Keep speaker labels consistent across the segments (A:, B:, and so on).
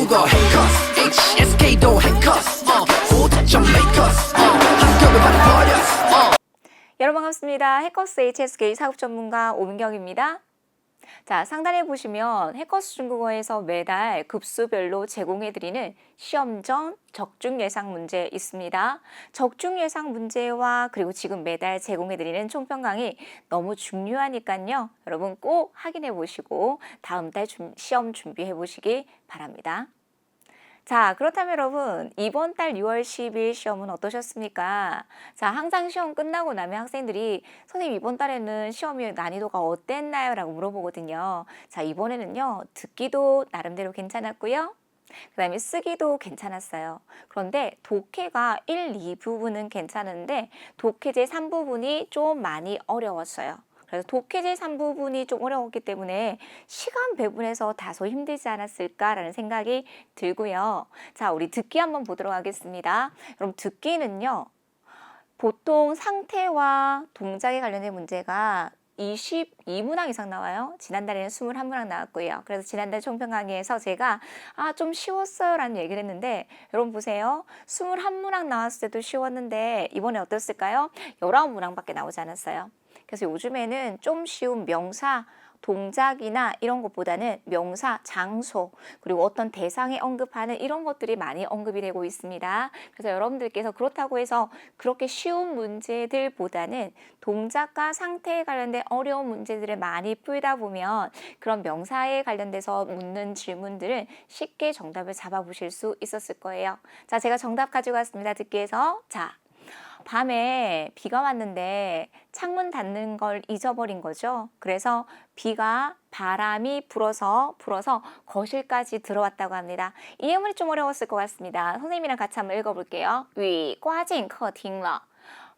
A: 중국어 해커스 HSK도 해커스 5점 메이커스 한꺼번에 받아버렸어.
B: 여러분 반갑습니다. 해커스 HSK 사급 전문가 오민경입니다. 자, 상단에 보시면 해커스 중국어에서 매달 급수별로 제공해드리는 시험 전 적중 예상 문제 있습니다. 적중 예상 문제와 그리고 지금 매달 제공해드리는 총평 강의 너무 중요하니까요. 여러분 꼭 확인해 보시고 다음 달 시험 준비해 보시기 바랍니다. 자, 그렇다면 여러분 이번 달 6월 10일 시험은 어떠셨습니까? 자, 항상 시험 끝나고 나면 학생들이 선생님 이번 달에는 시험이 난이도가 어땠나요? 라고 물어보거든요. 자, 이번에는요 듣기도 나름대로 괜찮았고요. 그 다음에 쓰기도 괜찮았어요. 그런데 독해가 1, 2부분은 괜찮은데 독해제 3부분이 좀 많이 어려웠어요. 그래서 독해제 3부분이 좀 어려웠기 때문에 시간 배분에서 다소 힘들지 않았을까라는 생각이 들고요. 자, 우리 듣기 한번 보도록 하겠습니다. 여러분 듣기는요. 보통 상태와 동작에 관련된 문제가 22문항 이상 나와요. 지난달에는 21문항 나왔고요. 그래서 지난달 총평 강의에서 제가 좀 쉬웠어요 라는 얘기를 했는데 여러분 보세요. 21문항 나왔을 때도 쉬웠는데 이번에 어땠을까요? 19문항밖에 나오지 않았어요. 그래서 요즘에는 좀 쉬운 명사, 동작이나 이런 것보다는 명사, 장소, 그리고 어떤 대상에 언급하는 이런 것들이 많이 언급이 되고 있습니다. 그래서 여러분들께서 그렇다고 해서 그렇게 쉬운 문제들보다는 동작과 상태에 관련된 어려운 문제들을 많이 풀다 보면 그런 명사에 관련돼서 묻는 질문들은 쉽게 정답을 잡아보실 수 있었을 거예요. 자, 제가 정답 가지고 왔습니다. 듣기에서. 자, 밤에 비가 왔는데 창문 닫는 걸 잊어버린 거죠. 그래서 비가 바람이 불어서 거실까지 들어왔다고 합니다. 이 예문이 좀 어려웠을 것 같습니다. 선생님이랑 같이 한번 읽어볼게요. 雨刮进客厅了.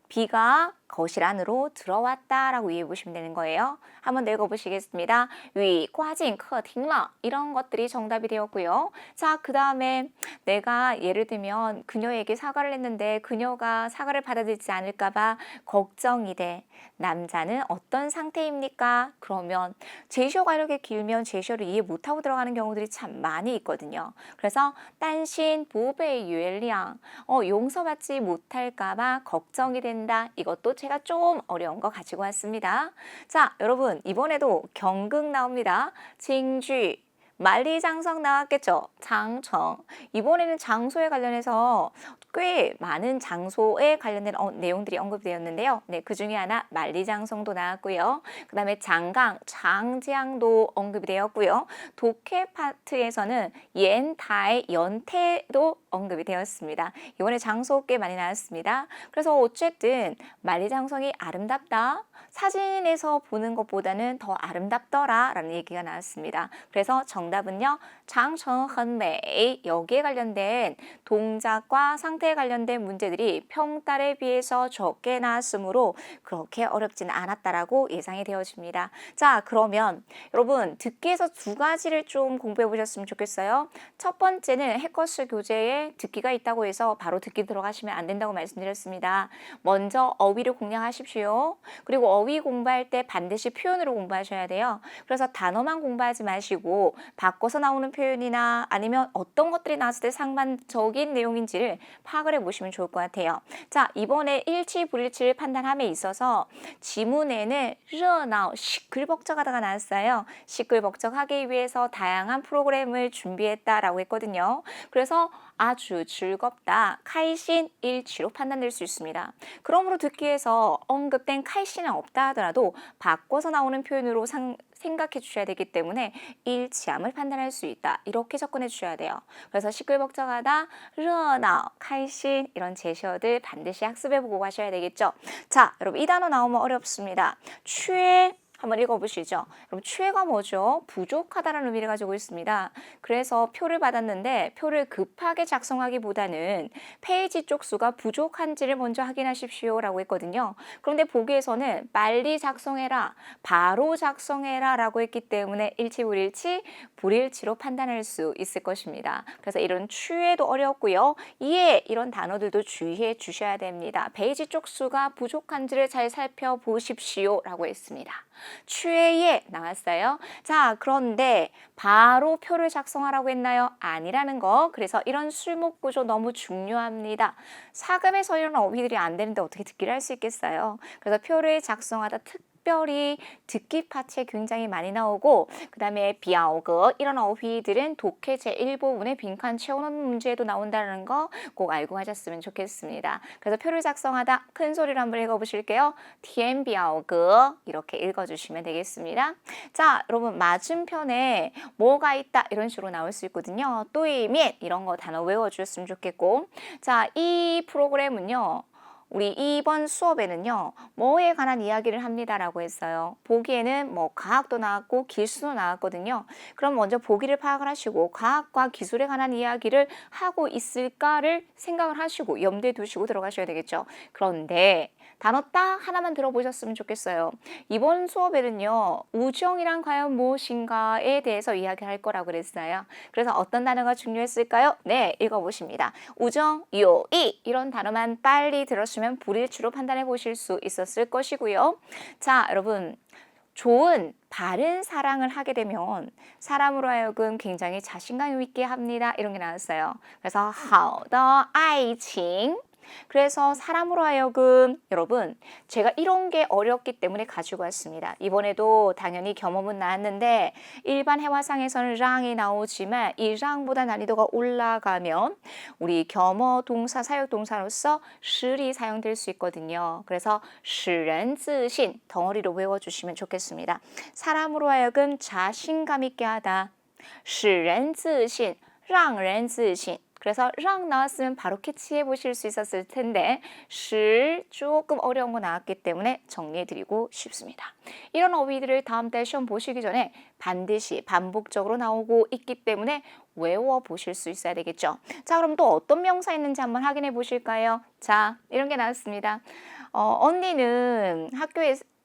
B: 비가 거실 안으로 들어왔다라고 이해해 보시면 되는 거예요. 한번 더 읽어보시겠습니다. 雨刮进客厅了. 이런 것들이 정답이 되었고요. 자, 그 다음에 내가 예를 들면 그녀에게 사과를 했는데 그녀가 사과를 받아들이지 않을까 봐 걱정이 돼. 남자는 어떤 상태입니까? 그러면 제시어가 이렇게 길면 제시어를 이해 못하고 들어가는 경우들이 참 많이 있거든요. 그래서 딴신 보배 유엘량 용서받지 못할까 봐 걱정이 된다. 이것도 제가 좀 어려운 거 가지고 왔습니다. 자, 여러분 이번에도 경극 나옵니다. 징쥐 만리장성 나왔겠죠. 장청. 이번에는 장소에 관련해서 꽤 많은 장소에 관련된 내용들이 언급되었는데요. 네, 그 중에 하나 만리장성도 나왔고요. 그 다음에 장강, 장지향도 언급이 되었고요. 독해 파트에서는 옌타의 연태도 언급이 되었습니다. 이번에 장소 꽤 많이 나왔습니다. 그래서 어쨌든 만리장성이 아름답다. 사진에서 보는 것보다는 더 아름답더라 라는 얘기가 나왔습니다. 그래서 정답은요. 장청很美 여기에 관련된 동작과 상태에 관련된 문제들이 평달에 비해서 적게 나왔으므로 그렇게 어렵지는 않았다라고 예상이 되어집니다. 자, 그러면 여러분 듣기에서 두 가지를 좀 공부해 보셨으면 좋겠어요. 첫 번째는 해커스 교재에 듣기가 있다고 해서 바로 듣기 들어가시면 안 된다고 말씀드렸습니다. 먼저 어휘를 공략하십시오. 그리고 어휘 공부할 때 반드시 표현으로 공부하셔야 돼요. 그래서 단어만 공부하지 마시고 바꿔서 나오는 표현이나 아니면 어떤 것들이 나왔을 때 상반적인 내용인지를 파악을 해보시면 좋을 것 같아요. 자, 이번에 일치 불일치를 판단함에 있어서 지문에는 热闹 시끌벅적하다가 나왔어요. 시끌벅적하기 위해서 다양한 프로그램을 준비했다라고 했거든요. 그래서 아주 즐겁다, 카이신 일치로 판단될 수 있습니다. 그러므로 듣기에서 언급된 카이신은 없다 하더라도 바꿔서 나오는 표현으로 생각해 주셔야 되기 때문에 일치함을 판단할 수 있다. 이렇게 접근해 주셔야 돼요. 그래서 시끌벅적하다, 热闹, 카이신 이런 제시어들 반드시 학습해 보고 가셔야 되겠죠. 자, 여러분 이 단어 나오면 어렵습니다. 취해 한번 읽어보시죠. 여러분 취해가 뭐죠? 부족하다는 의미를 가지고 있습니다. 그래서 표를 받았는데 표를 급하게 작성하기보다는 페이지 쪽수가 부족한지를 먼저 확인하십시오 라고 했거든요. 그런데 보기에서는 빨리 작성해라, 바로 작성해라 라고 했기 때문에 일치 불일치, 불일치로 판단할 수 있을 것입니다. 그래서 이런 취해도 어렵고요. 이해 이런 단어들도 주의해 주셔야 됩니다. 페이지 쪽수가 부족한지를 잘 살펴보십시오 라고 했습니다. 최예 나왔어요. 자, 그런데 바로 표를 작성하라고 했나요? 아니라는 거. 그래서 이런 술목 구조 너무 중요합니다. 사급에서 이런 어휘들이 안 되는데 어떻게 듣기를 할 수 있겠어요? 그래서 표를 작성하다 특별히 듣기 파트에 굉장히 많이 나오고 그 다음에 비아오거 이런 어휘들은 독해 제1부분에 빈칸 채우는 문제에도 나온다는 거 꼭 알고 가셨으면 좋겠습니다. 그래서 표를 작성하다 큰 소리로 한번 읽어보실게요. 티엔 비아오거 이렇게 읽어주시면 되겠습니다. 자, 여러분 맞은편에 뭐가 있다 이런 식으로 나올 수 있거든요. 또이면 이런 거 단어 외워주셨으면 좋겠고 자, 이 프로그램은요. 우리 이번 수업에는요. 뭐에 관한 이야기를 합니다라고 했어요. 보기에는 뭐 과학도 나왔고 기술도 나왔거든요. 그럼 먼저 보기를 파악을 하시고 과학과 기술에 관한 이야기를 하고 있을까를 생각을 하시고 염두에 두시고 들어가셔야 되겠죠. 그런데 단어 딱 하나만 들어보셨으면 좋겠어요. 이번 수업에는요. 우정이란 과연 무엇인가에 대해서 이야기할 거라고 그랬어요. 그래서 어떤 단어가 중요했을까요? 네, 읽어보십니다. 우정, 요이 이런 단어만 빨리 들었으면 불일치로 판단해 보실 수 있었을 것이고요. 자, 여러분. 좋은 바른 사랑을 하게 되면 사람으로 하여금 굉장히 자신감 있게 합니다. 이런 게 나왔어요. 그래서 好的爱情 그래서 사람으로 하여금 여러분 제가 이런 게 어렵기 때문에 가지고 왔습니다. 이번에도 당연히 겸업은 나왔는데 일반 회화상에서는 랑이 나오지만 이 랑보다 난이도가 올라가면 우리 겸어 동사 사역 동사로서 실이 사용될 수 있거든요. 그래서 使人自信 덩어리로 외워주시면 좋겠습니다. 사람으로 하여금 자신감 있게 하다 使人自信让人自信 그래서 랑 나왔으면 바로 캐치해 보실 수 있었을 텐데 실 조금 어려운 거 나왔기 때문에 정리해 드리고 싶습니다. 이런 어휘들을 다음 달 시험 보시기 전에 반드시 반복적으로 나오고 있기 때문에 외워 보실 수 있어야 되겠죠. 자, 그럼 또 어떤 명사 있는지 한번 확인해 보실까요? 자, 이런 게 나왔습니다. 언니는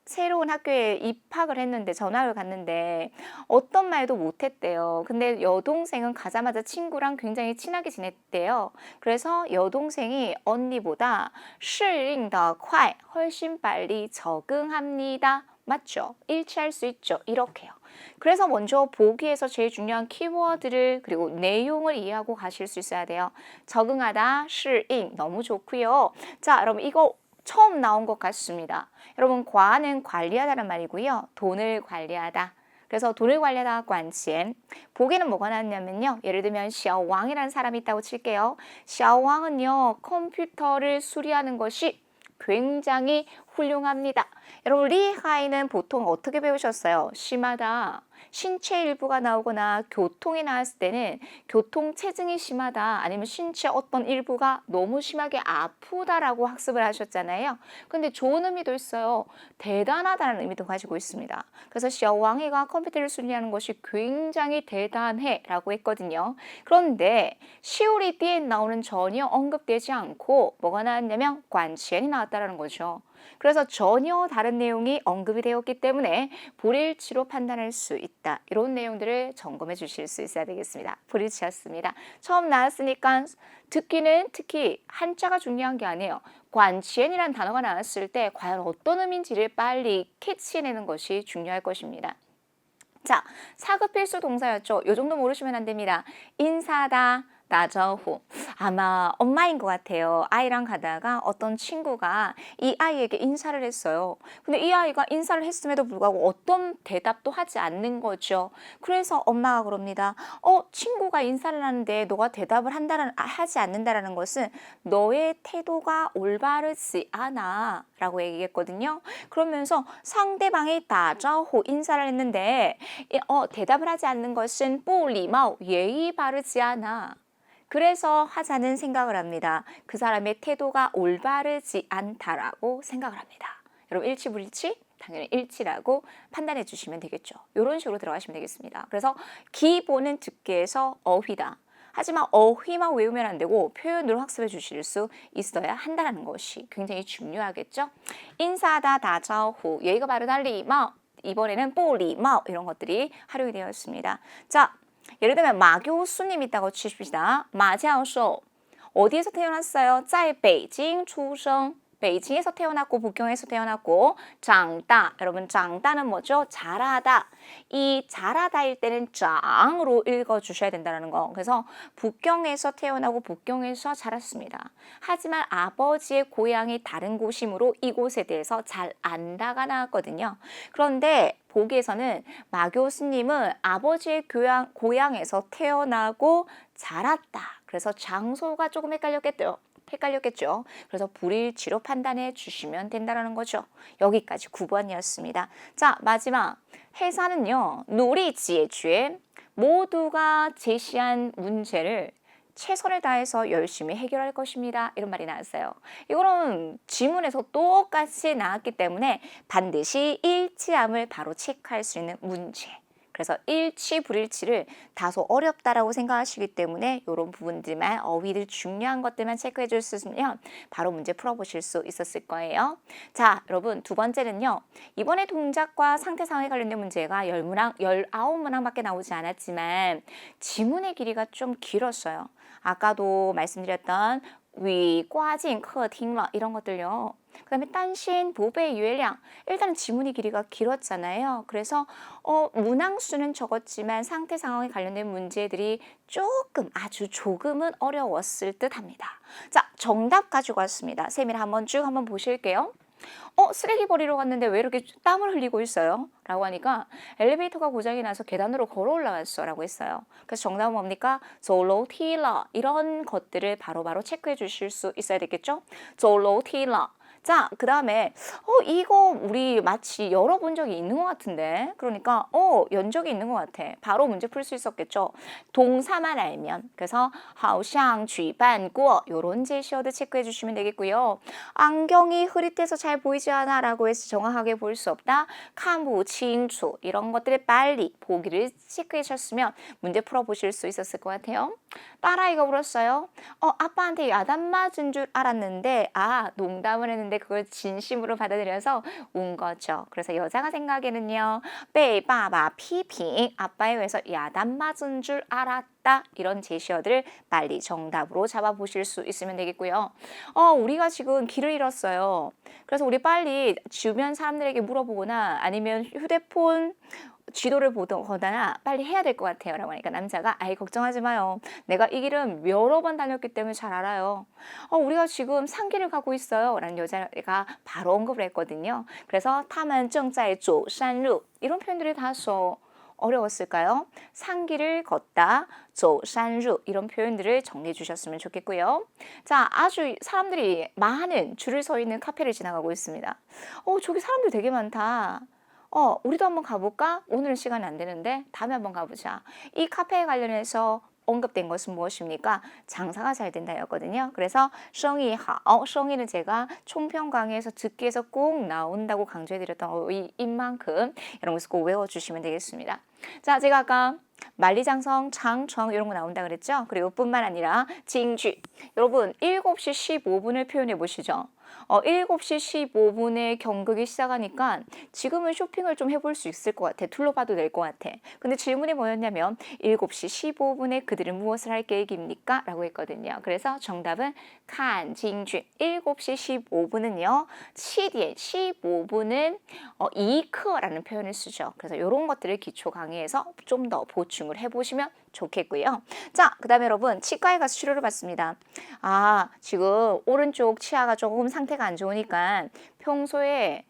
B: 새로운 학교에 입학을 했는데 전학을 갔는데 어떤 말도 못했대요. 근데 여동생은 가자마자 친구랑 굉장히 친하게 지냈대요. 그래서 여동생이 언니보다 适应的快 훨씬 빨리 적응합니다. 맞죠? 일치할 수 있죠. 이렇게요. 그래서 먼저 보기에서 제일 중요한 키워드를 그리고 내용을 이해하고 가실 수 있어야 돼요. 적응하다, 适应 너무 좋고요. 자, 여러분 이거 처음 나온 것 같습니다. 여러분 과는 관리하다는 말이고요. 돈을 관리하다. 그래서 돈을 관리하다 관치엔 보기에는 뭐가 나왔냐면요. 예를 들면 샤오왕이라는 사람이 있다고 칠게요. 샤오왕은요. 컴퓨터를 수리하는 것이 굉장히 훌륭합니다. 여러분 리하이는 보통 어떻게 배우셨어요? 심하다. 신체 일부가 나오거나 교통이 나왔을 때는 교통체증이 심하다 아니면 신체 어떤 일부가 너무 심하게 아프다라고 학습을 하셨잖아요. 근데 좋은 의미도 있어요. 대단하다는 의미도 가지고 있습니다. 그래서 샤오왕이가 컴퓨터를 수리하는 것이 굉장히 대단해 라고 했거든요. 그런데 시오리 뒤에 나오는 전혀 언급되지 않고 뭐가 나왔냐면 관치엔이 나왔다는 거죠. 그래서 전혀 다른 내용이 언급이 되었기 때문에 불일치로 판단할 수 있다. 이런 내용들을 점검해 주실 수 있어야 되겠습니다. 불일치였습니다. 처음 나왔으니까 듣기는 특히 한자가 중요한 게 아니에요. 관치엔이라는 단어가 나왔을 때 과연 어떤 의미인지를 빨리 캐치해내는 것이 중요할 것입니다. 자, 사급 필수 동사였죠. 이 정도 모르시면 안 됩니다. 인사다. 나저후 아마 엄마인 것 같아요. 아이랑 가다가 어떤 친구가 이 아이에게 인사를 했어요. 근데 이 아이가 인사를 했음에도 불구하고 어떤 대답도 하지 않는 거죠. 그래서 엄마가 그럽니다. 친구가 인사를 하는데 너가 대답을 하지 않는다라는 것은 너의 태도가 올바르지 않아 라고 얘기했거든요. 그러면서 상대방이 나저후 인사를 했는데 대답을 하지 않는 것은 不礼貌 예의 바르지 않아. 그래서 하자는 생각을 합니다. 그 사람의 태도가 올바르지 않다라고 생각을 합니다. 여러분 일치불일치? 당연히 일치라고 판단해 주시면 되겠죠. 이런 식으로 들어가시면 되겠습니다. 그래서 기본은 듣기에서 어휘다. 하지만 어휘만 외우면 안 되고 표현으로 학습해 주실 수 있어야 한다는 것이 굉장히 중요하겠죠. 인사다 다자후 예의가 바르다 리마 이번에는 不礼貌 이런 것들이 활용이 되어 있습니다. 자. 예를 들면 마 교수님 있다고 치십시다. 마教授 어디에서 태어났어요? 在北京出生 베이징에서 태어났고 북경에서 태어났고 장따. 여러분 장따는 뭐죠? 자라다. 이 자라다일 때는 장으로 읽어주셔야 된다는 거. 그래서 북경에서 태어나고 북경에서 자랐습니다. 하지만 아버지의 고향이 다른 곳이므로 이곳에 대해서 잘 안다가 나왔거든요. 그런데 보기에서는 마 교수님은 아버지의 고향에서 태어나고 자랐다. 그래서 장소가 조금 헷갈렸겠죠. 그래서 불일치로 판단해 주시면 된다는 거죠. 여기까지 9번이었습니다. 자, 마지막 해사는요. 놀이지의 주에 모두가 제시한 문제를 최선을 다해서 열심히 해결할 것입니다. 이런 말이 나왔어요. 이거는 지문에서 똑같이 나왔기 때문에 반드시 일치함을 바로 체크할 수 있는 문제. 그래서 일치, 불일치를 다소 어렵다라고 생각하시기 때문에 이런 부분들만 어휘들 중요한 것들만 체크해 주셨으면 바로 문제 풀어보실 수 있었을 거예요. 자, 여러분 두 번째는요. 이번에 동작과 상태 상황에 관련된 문제가 19문항밖에 나오지 않았지만 지문의 길이가 좀 길었어요. 아까도 말씀드렸던 위, 꽈진, 커팅러 이런 것들요. 그 다음에 딴신, 보배, 유해량 일단은 지문의 길이가 길었잖아요. 그래서 문항수는 적었지만 상태 상황에 관련된 문제들이 조금 아주 조금은 어려웠을 듯 합니다. 자, 정답 가지고 왔습니다. 세밀 한번 쭉 한번 보실게요. 쓰레기 버리러 갔는데 왜 이렇게 땀을 흘리고 있어요? 라고 하니까 엘리베이터가 고장이 나서 계단으로 걸어 올라왔어 라고 했어요. 그래서 정답은 뭡니까? 走楼梯了 이런 것들을 바로바로 체크해 주실 수 있어야 되겠죠? 走楼梯了 자, 그 다음에 이거 우리 마치 열어본 적이 있는 것 같은데 그러니까 연적이 있는 것 같아. 바로 문제 풀 수 있었겠죠. 동사만 알면 그래서 好像举办过 요런 제시어도 체크해 주시면 되겠고요. 안경이 흐릿해서 잘 보이지 않아 라고 해서 정확하게 볼 수 없다. 看不清楚 이런 것들을 빨리 보기를 체크해 주셨으면 문제 풀어보실 수 있었을 것 같아요. 딸아이가 울었어요. 아빠한테 야단 맞은 줄 알았는데 농담을 했는데 그걸 진심으로 받아들여서 운 거죠. 그래서 여자가 생각에는요. 被爸爸批评 아빠에 의해서 야단 맞은 줄 알았다. 이런 제시어들을 빨리 정답으로 잡아보실 수 있으면 되겠고요. 우리가 지금 길을 잃었어요. 그래서 우리 빨리 주변 사람들에게 물어보거나 아니면 휴대폰 지도를 보거나 빨리 해야 될 것 같아요 라고 하니까 남자가 걱정하지 마요. 내가 이 길은 여러 번 다녔기 때문에 잘 알아요. 우리가 지금 산길을 가고 있어요 라는 여자가 바로 언급을 했거든요. 그래서 他们正在走山路 이런 표현들이 다소 어려웠을까요? 산길을 걷다, 走山路 이런 표현들을 정리해 주셨으면 좋겠고요. 자, 아주 사람들이 많은 줄을 서 있는 카페를 지나가고 있습니다. 저기 사람들 되게 많다. 우리도 한번 가볼까? 오늘은 시간이 안 되는데 다음에 한번 가보자. 이 카페에 관련해서 언급된 것은 무엇입니까? 장사가 잘 된다였거든요. 그래서 生意好, 生意는 제가 총평 강의에서 듣기에서 꼭 나온다고 강조해드렸던 인 만큼 이런 것을 꼭 외워주시면 되겠습니다. 자, 제가 아까 만리장성, 장청 이런 거 나온다 그랬죠? 그리고 뿐만 아니라 징쥐. 여러분 7시 15분을 표현해 보시죠. 7시 15분에 경극이 시작하니까 지금은 쇼핑을 좀 해볼 수 있을 것 같아. 둘러봐도 될 것 같아. 근데 질문이 뭐였냐면 7시 15분에 그들은 무엇을 할 계획입니까? 라고 했거든요. 그래서 정답은 칸, 징쥐 7시 15분은요. 7点 15분은 이크라는 표현을 쓰죠. 그래서 이런 것들을 기초 강의에서 좀 더 보충을 해보시면 좋겠고요. 자, 그 다음에 여러분 치과에 가서 치료를 받습니다. 지금 오른쪽 치아가 조금 상태가 안 좋으니까 평소에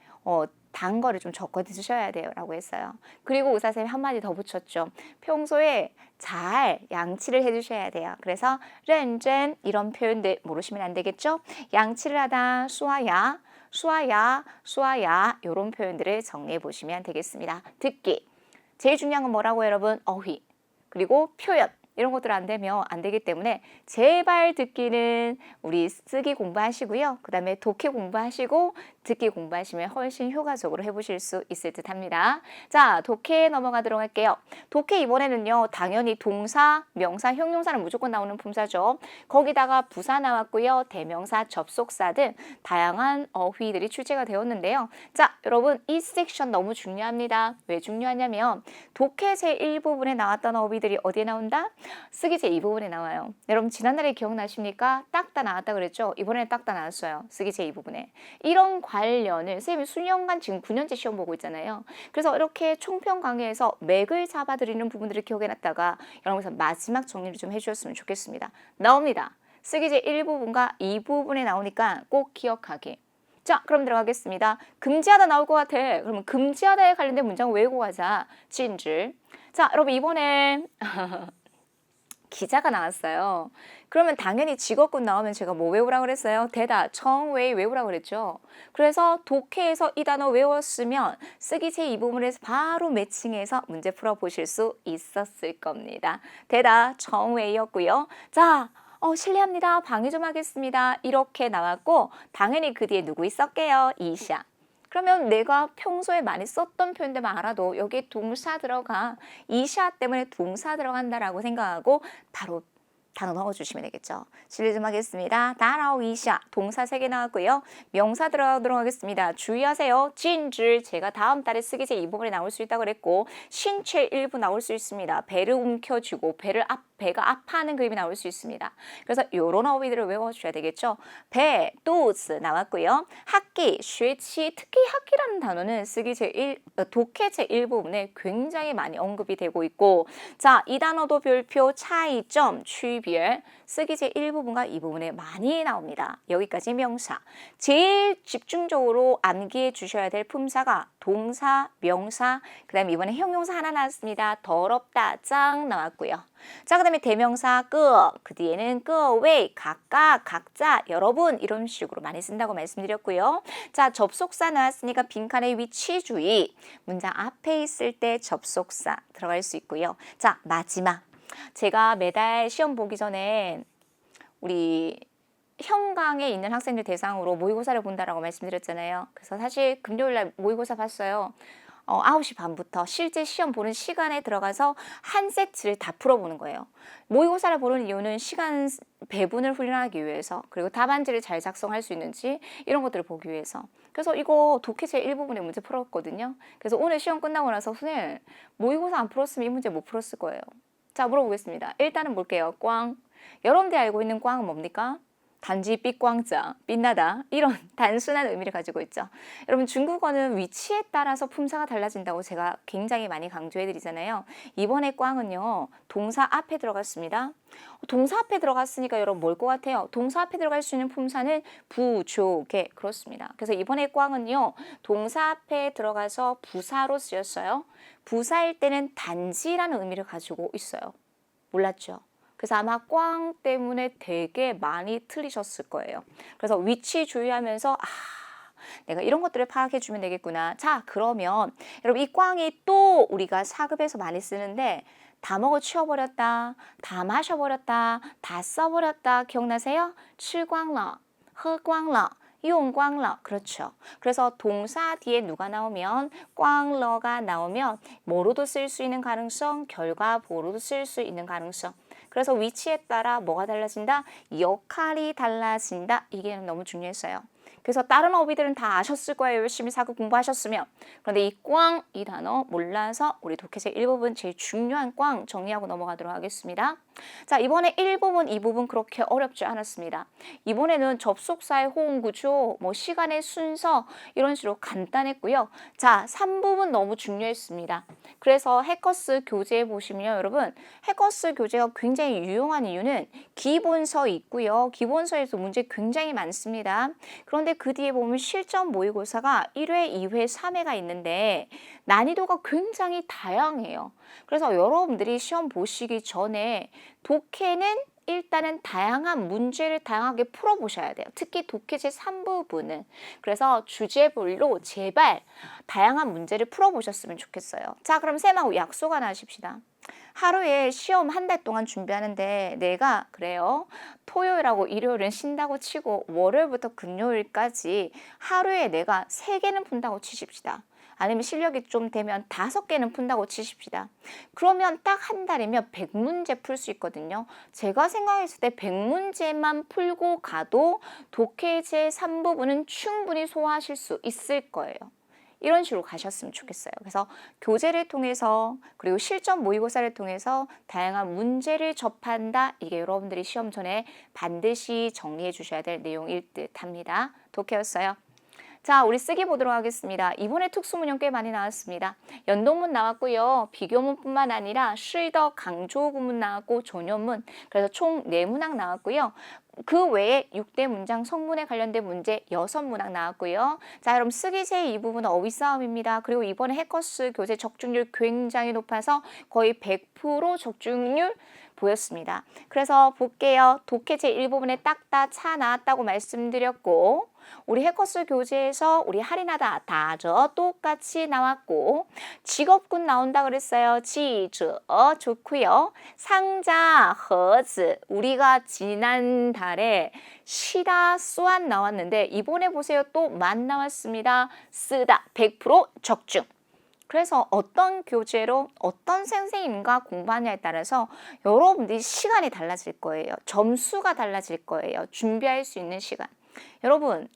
B: 단 거를 좀 적어 드셔야 돼요 라고 했어요. 그리고 의사선생님이 한마디 더 붙였죠. 평소에 잘 양치를 해주셔야 돼요. 그래서 认真 이런 표현들 모르시면 안 되겠죠. 양치를 하다 수아야, 수아야, 수아야 이런 표현들을 정리해 보시면 되겠습니다. 듣기 제일 중요한 건 뭐라고 여러분? 어휘 그리고 표현 이런 것들 안 되면 안 되기 때문에 제발 듣기는 우리 쓰기 공부하시고요. 그 다음에 독해 공부하시고 듣기 공부하시면 훨씬 효과적으로 해보실 수 있을 듯 합니다. 자, 독해 넘어가도록 할게요. 독해 이번에는요, 당연히 동사, 명사, 형용사는 무조건 나오는 품사죠. 거기다가 부사 나왔고요, 대명사, 접속사 등 다양한 어휘들이 출제가 되었는데요. 자, 여러분 이 섹션 너무 중요합니다. 왜 중요하냐면 독해 제1부분에 나왔던 어휘들이 어디에 나온다? 쓰기 제2부분에 나와요. 여러분 지난달에 기억나십니까? 딱다 나왔다 그랬죠? 이번에는 딱다 나왔어요. 쓰기 제2부분에. 이런 관련을 선생님이 수년간 지금 9년째 시험 보고 있잖아요. 그래서 이렇게 총평 강의에서 맥을 잡아드리는 부분들을 기억해놨다가 여러분께서 마지막 정리를 좀 해주셨으면 좋겠습니다. 나옵니다. 쓰기 제1부분과 2부분에 나오니까 꼭 기억하기. 자, 그럼 들어가겠습니다. 금지하다 나올 것 같아. 그러면 금지하다에 관련된 문장 외우고 가자. 진줄. 자, 여러분 이번에 기자가 나왔어요. 그러면 당연히 직업군 나오면 제가 뭐 외우라고 그랬어요? 대다, 청웨이 외우라고 그랬죠. 그래서 독해에서 이 단어 외웠으면 쓰기 제2부분에서 바로 매칭해서 문제 풀어보실 수 있었을 겁니다. 대다, 청웨이였고요. 자, 실례합니다. 방해 좀 하겠습니다. 이렇게 나왔고 당연히 그 뒤에 누구 있었게요? 이샤. 그러면 내가 평소에 많이 썼던 표현들만 알아도 여기에 동사 들어가, 이샤 때문에 동사 들어간다라고 생각하고 바로 단어 넣어주시면 되겠죠. 실례 좀 하겠습니다. 다라오 이샤 동사 3개 나왔고요. 명사 들어가도록 하겠습니다. 주의하세요. 진줄 제가 다음 달에 쓰기 제2부분에 나올 수 있다고 그랬고 신체 일부 나올 수 있습니다. 배를 움켜쥐고 배가 아파하는 그림이 나올 수 있습니다. 그래서 이런 어휘들을 외워주셔야 되겠죠. 배, 또스 나왔고요. 학기, 쉐치, 특히 학기라는 단어는 쓰기 독해 제1부분에 굉장히 많이 언급이 되고 있고 자, 이 단어도 별표, 차이점, 취별 쓰기 제1부분과 2부분에 많이 나옵니다. 여기까지 명사. 제일 집중적으로 암기해 주셔야 될 품사가 동사, 명사, 그 다음에 이번에 형용사 하나 나왔습니다. 더럽다, 짱 나왔고요. 자, 그 다음에 대명사 그 뒤에는 왜, 각각, 각자, 여러분 이런 식으로 많이 쓴다고 말씀드렸고요. 자, 접속사 나왔으니까 빈칸의 위치주의, 문장 앞에 있을 때 접속사 들어갈 수 있고요. 자, 마지막. 제가 매달 시험 보기 전에 우리 형강에 있는 학생들 대상으로 모의고사를 본다라고 말씀드렸잖아요. 그래서 사실 금요일날 모의고사 봤어요. 9시 반부터 실제 시험 보는 시간에 들어가서 한 세트를 다 풀어보는 거예요. 모의고사를 보는 이유는 시간 배분을 훈련하기 위해서 그리고 답안지를 잘 작성할 수 있는지 이런 것들을 보기 위해서. 그래서 이거 독해 제1부분에 문제 풀었거든요. 그래서 오늘 시험 끝나고 나서 선생님 모의고사 안 풀었으면 이 문제 못 풀었을 거예요. 자, 물어보겠습니다. 일단은 볼게요. 꽝. 여러분들이 알고 있는 꽝은 뭡니까? 단지 빛광자, 빛나다 이런 단순한 의미를 가지고 있죠. 여러분 중국어는 위치에 따라서 품사가 달라진다고 제가 굉장히 많이 강조해 드리잖아요. 이번에 꽝은요. 동사 앞에 들어갔습니다. 동사 앞에 들어갔으니까 여러분 뭘 것 같아요? 동사 앞에 들어갈 수 있는 품사는 부조개 그렇습니다. 그래서 이번에 꽝은요. 동사 앞에 들어가서 부사로 쓰였어요. 부사일 때는 단지라는 의미를 가지고 있어요. 몰랐죠? 그래서 아마 꽝 때문에 되게 많이 틀리셨을 거예요. 그래서 위치 주의하면서 내가 이런 것들을 파악해 주면 되겠구나. 자, 그러면 여러분 이 꽝이 또 우리가 사급에서 많이 쓰는데 다 먹어 치워버렸다, 다 마셔버렸다, 다 써버렸다 기억나세요? 吃光了, 喝光了, 用光了. 그렇죠. 그래서 동사 뒤에 누가 나오면 꽝러가 나오면 뭐로도 쓸 수 있는 가능성, 결과 보로도 쓸 수 있는 가능성. 그래서 위치에 따라 뭐가 달라진다? 역할이 달라진다. 이게 너무 중요했어요. 그래서 다른 어휘들은 다 아셨을 거예요. 열심히 사급 공부하셨으면. 그런데 이 꽝, 이 단어 몰라서 우리 독해제 1부분 제일 중요한 꽝 정리하고 넘어가도록 하겠습니다. 자, 이번에 1부분, 2부분 그렇게 어렵지 않았습니다. 이번에는 접속사의 호응구조, 시간의 순서 이런 식으로 간단했고요. 자, 3부분 너무 중요했습니다. 그래서 해커스 교재 보시면 여러분 해커스 교재가 굉장히 유용한 이유는 기본서 있고요. 기본서에서 문제 굉장히 많습니다. 그런데 그 뒤에 보면 실전 모의고사가 1회, 2회, 3회가 있는데 난이도가 굉장히 다양해요. 그래서 여러분들이 시험 보시기 전에 독해는 일단은 다양한 문제를 다양하게 풀어보셔야 돼요. 특히 독해 제3부분은. 그래서 주제별로 제발 다양한 문제를 풀어보셨으면 좋겠어요. 자, 그럼 쌤하고 약속 하나 하십시다. 하루에 시험 한 달 동안 준비하는데 내가 그래요. 토요일하고 일요일은 쉰다고 치고 월요일부터 금요일까지 하루에 내가 3개는 푼다고 치십시다. 아니면 실력이 좀 되면 5개는 푼다고 치십시다. 그러면 딱 한 달이면 100문제 풀 수 있거든요. 제가 생각했을 때 100문제만 풀고 가도 독해제 3부분은 충분히 소화하실 수 있을 거예요. 이런 식으로 가셨으면 좋겠어요. 그래서 교재를 통해서 그리고 실전 모의고사를 통해서 다양한 문제를 접한다. 이게 여러분들이 시험 전에 반드시 정리해 주셔야 될 내용일 듯 합니다. 독해였어요. 자, 우리 쓰기 보도록 하겠습니다. 이번에 특수문형 꽤 많이 나왔습니다. 연동문 나왔고요. 비교문뿐만 아니라 실더 강조 구문 나왔고 조년문, 그래서 총 4문항 나왔고요. 그 외에 6대 문장 성문에 관련된 문제 6문항 나왔고요. 자, 그럼 쓰기 제2부분은 어휘 싸움입니다. 그리고 이번에 해커스 교재 적중률 굉장히 높아서 거의 100% 적중률 보였습니다. 그래서 볼게요. 독해 제1부분에 딱다 차 나왔다고 말씀드렸고 우리 해커스 교재에서 우리 할인하다 다저 똑같이 나왔고 직업군 나온다 그랬어요. 지저 좋고요. 상자 허즈 우리가 지난달에 시다 수완 나왔는데 이번에 보세요. 또 만 나왔습니다. 쓰다 100% 적중. 그래서 어떤 교재로 어떤 선생님과 공부하냐에 따라서 여러분들이 시간이 달라질 거예요. 점수가 달라질 거예요. 준비할 수 있는 시간. 여러분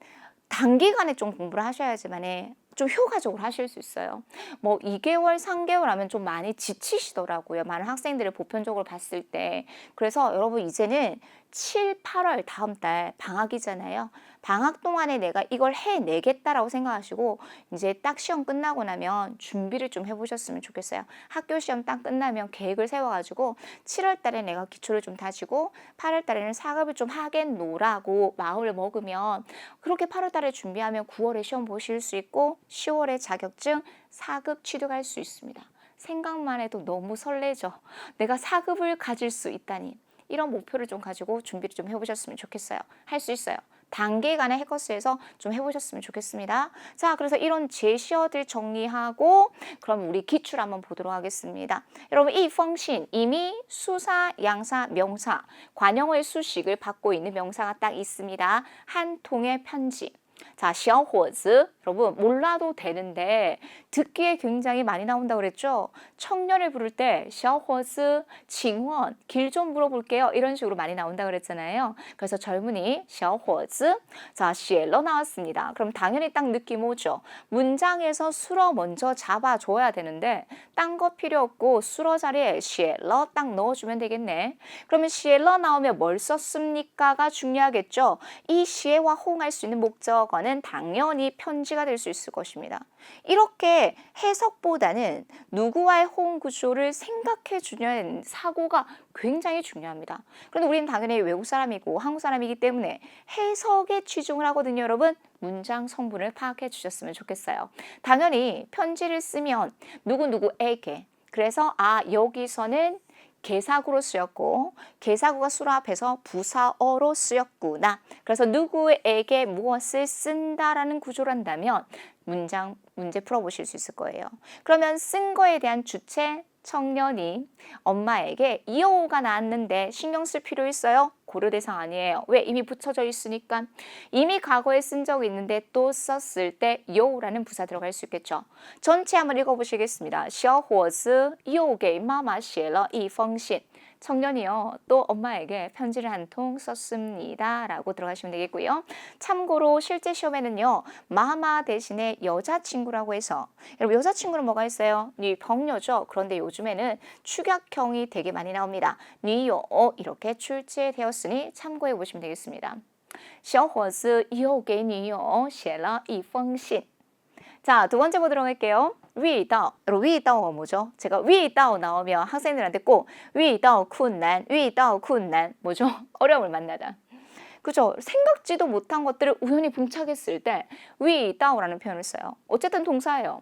B: 단기간에 좀 공부를 하셔야지만 좀 효과적으로 하실 수 있어요. 뭐 2개월, 3개월 하면 좀 많이 지치시더라고요. 많은 학생들을 보편적으로 봤을 때. 그래서 여러분 이제는 7, 8월 다음 달 방학이잖아요. 방학 동안에 내가 이걸 해내겠다라고 생각하시고 이제 딱 시험 끝나고 나면 준비를 좀 해보셨으면 좋겠어요. 학교 시험 딱 끝나면 계획을 세워가지고 7월 달에 내가 기초를 좀 다지고 8월 달에는 사급을 좀 하겠노라고 마음을 먹으면 그렇게 8월 달에 준비하면 9월에 시험 보실 수 있고 10월에 자격증 4급 취득할 수 있습니다. 생각만 해도 너무 설레죠. 내가 4급을 가질 수 있다니. 이런 목표를 좀 가지고 준비를 좀 해보셨으면 좋겠어요. 할 수 있어요. 단기간에 해커스에서 좀 해보셨으면 좋겠습니다. 자, 그래서 이런 제시어들 정리하고 그럼 우리 기출 한번 보도록 하겠습니다. 여러분 이 펑신 이미 수사, 양사, 명사, 관형의 수식을 받고 있는 명사가 딱 있습니다. 한 통의 편지. 자, 小伙子 여러분 몰라도 되는데 듣기에 굉장히 많이 나온다고 그랬죠. 청년을 부를 때 小伙子 징원 길 좀 물어볼게요. 이런 식으로 많이 나온다고 그랬잖아요. 그래서 젊은이 小伙子 자, 写了 나왔습니다. 그럼 당연히 딱 느낌 오죠. 문장에서 수러 먼저 잡아줘야 되는데 딴 거 필요 없고 수러 자리에 写了 딱 넣어주면 되겠네. 그러면 写了 나오면 뭘 썼습니까가 중요하겠죠. 이 시에와 호응할 수 있는 목적어는 당연히 편지가 될 수 있을 것입니다. 이렇게 해석보다는 누구와의 호응 구조를 생각해 주는 사고가 굉장히 중요합니다. 그런데 우리는 당연히 외국 사람이고 한국 사람이기 때문에 해석에 치중을 하거든요. 여러분 문장 성분을 파악해 주셨으면 좋겠어요. 당연히 편지를 쓰면 누구누구에게 그래서 여기서는 개사구로 쓰였고 개사구가 수로 앞에서 부사어로 쓰였구나. 그래서 누구에게 무엇을 쓴다라는 구조란다면 문제 풀어보실 수 있을 거예요. 그러면 쓴 거에 대한 주체 청년이 엄마에게 이어가 나왔는데 신경 쓸 필요 있어요? 고려 대상 아니에요. 왜? 이미 붙여져 있으니까. 이미 과거에 쓴 적이 있는데 또 썼을 때 요라는 부사 들어갈 수 있겠죠. 전체 한번 읽어보시겠습니다. 小伙子又给妈妈写了一封信. 청년이요. 또 엄마에게 편지를 한 통 썼습니다. 라고 들어가시면 되겠고요. 참고로 실제 시험에는요. 마마 대신에 여자친구라고 해서 여러분 여자친구는 뭐가 있어요? 니 병녀죠. 그런데 요즘에는 축약형이 되게 많이 나옵니다. 니요 이렇게 출제되었으니 참고해 보시면 되겠습니다. 小伙子又给你写了一封信. 자, 두 번째 보도록 할게요. 위다오. 여러분 위다오가 뭐죠? 제가 위다오 나오면 학생들한테 꼭 위다오 쿤난, 위다오 쿤난 뭐죠? 어려움을 만나다. 그죠? 생각지도 못한 것들을 우연히 봉착했을 때 위다오라는 표현을 써요. 어쨌든 동사예요.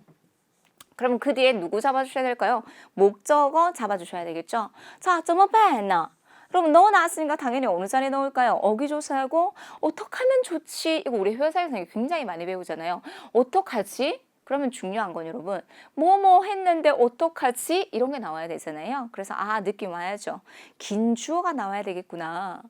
B: 그럼 그 뒤에 누구 잡아주셔야 될까요? 목적어 잡아주셔야 되겠죠? 자, 怎么办呢? 그럼 넣어 놨으니까 당연히 어느 자리에 넣을까요? 어기조사하고 어떡하면 좋지? 이거 우리 회사에서 굉장히 많이 배우잖아요. 어떡하지? 그러면 중요한 건 여러분 뭐뭐 했는데 어떡하지? 이런 게 나와야 되잖아요. 그래서 느낌 와야죠. 긴 주어가 나와야 되겠구나.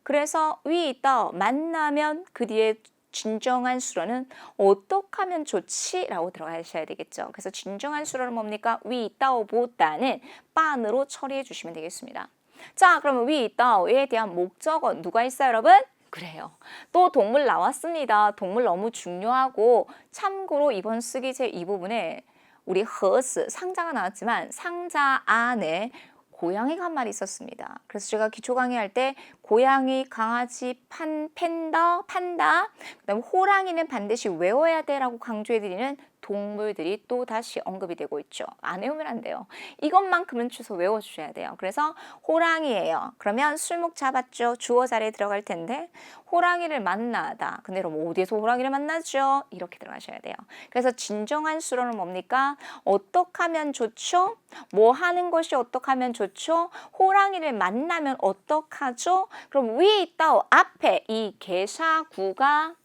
B: 그래서 위에 있다 만나면 그 뒤에 진정한 수로는 어떻게 하면 좋지? 라고 들어가셔야 되겠죠. 그래서 진정한 수로는 뭡니까? 위 있다보다는 빤으로 처리해 주시면 되겠습니다. 자, 그러면 위 있다에 대한 목적어 누가 있어요, 여러분? 그래요. 또 동물 나왔습니다. 동물 너무 중요하고 참고로 이번 쓰기제 이 부분에 우리 허스 상자가 나왔지만 상자 안에 고양이가 한 마리 있었습니다. 그래서 제가 기초 강의할 때 고양이, 강아지, 판다, 그다음에 호랑이는 반드시 외워야 돼라고 강조해드리는 동물들이 또 다시 언급이 되고 있죠. 안 외우면 안 돼요. 이것만큼은 주소 외워주셔야 돼요. 그래서 호랑이예요. 그러면 술목 잡았죠. 주어 자리에 들어갈 텐데 호랑이를 만나다. 근데 여러분 어디에서 호랑이를 만나죠? 이렇게 들어가셔야 돼요. 그래서 진정한 수로는 뭡니까? 어떻게 하면 좋죠? 뭐 하는 것이 어떻게 하면 좋죠? 호랑이를 만나면 어떡하죠? 그럼 위에 있다 앞에 이 개사구가